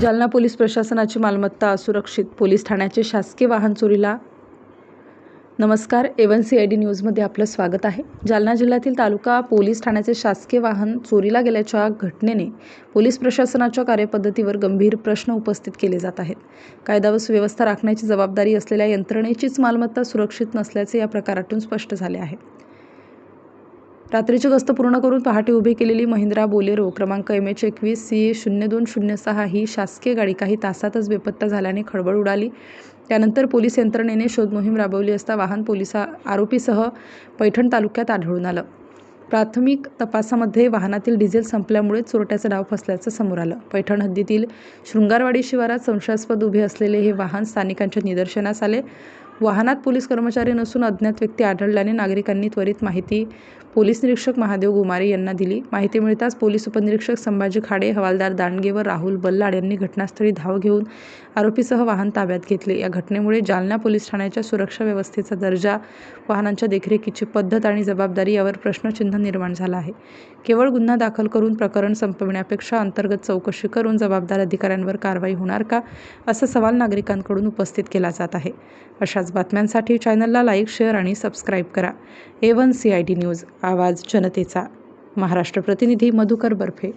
Jalna police प्रशासनाची मालमत्ता असुरक्षित, पोलीस ठाण्याचे शासकीय वाहन चोरीला. नमस्कार, A1CID न्यूजमध्ये आपलं स्वागत आहे. जालना जिल्ह्यातील तालुका पोलीस ठाण्याचे शासकीय वाहन चोरीला गेल्याच्या घटनेने पोलीस प्रशासनाच्या कार्यपद्धतीवर गंभीर प्रश्न उपस्थित केले जात आहेत. कायदा व सुव्यवस्था राखण्याची जबाबदारी असलेल्या यंत्रणेचीच मालमत्ता सुरक्षित नसल्याचे या प्रकारातून स्पष्ट झाले आहे. रात्रीची गस्त पूर्ण करून पहाटे उभी केलेली महिंद्रा बोलेरो क्रमांक MH21CA0206 ही शासकीय गाडी काही तासातच बेपत्ता झाल्याने खळबळ उडाली. त्यानंतर पोलीस यंत्रणेने शोध मोहीम राबवली असता वाहन आरोपीसह पैठण तालुक्यात आढळून आलं. प्राथमिक तपासामध्ये वाहनातील डिझेल संपल्यामुळे चोरट्याचा डाव फसल्याचं समोर आलं. पैठण हद्दीतील शृंगारवाडी शिवारात संशयास्पद उभे असलेले हे वाहन स्थानिकांच्या निदर्शनास आले. वाहनात पोलीस कर्मचारी नसून अज्ञात व्यक्ती आढळल्याने नागरिकांनी त्वरित माहिती पोलीस निरीक्षक महादेव गुमारे यांना दिली. माहिती मिळताच पोलीस उपनिरीक्षक संभाजी खाडे, हवालदार दांडगे व राहुल बल्लाड यांनी घटनास्थळी धाव घेऊन आरोपीसह वाहन ताब्यात घेतले. या घटनेमुळे जालना पोलीस ठाण्याच्या सुरक्षा व्यवस्थेचा दर्जा, वाहनांच्या देखरेखीची पद्धत आणि जबाबदारी यावर प्रश्नचिन्ह निर्माण झाला आहे. केवळ गुन्हा दाखल करून प्रकरण संपविण्यापेक्षा अंतर्गत चौकशी करून जबाबदार अधिकाऱ्यांवर कारवाई होणार का, असा सवाल नागरिकांकडून उपस्थित केला जात आहे. अशाच बातम्यांसाठी चॅनलला लाईक, शेअर आणि सबस्क्राईब करा. A1CID न्यूज, आवाज जनतेचा. महाराष्ट्र प्रतिनिधी मधुकर बर्फे.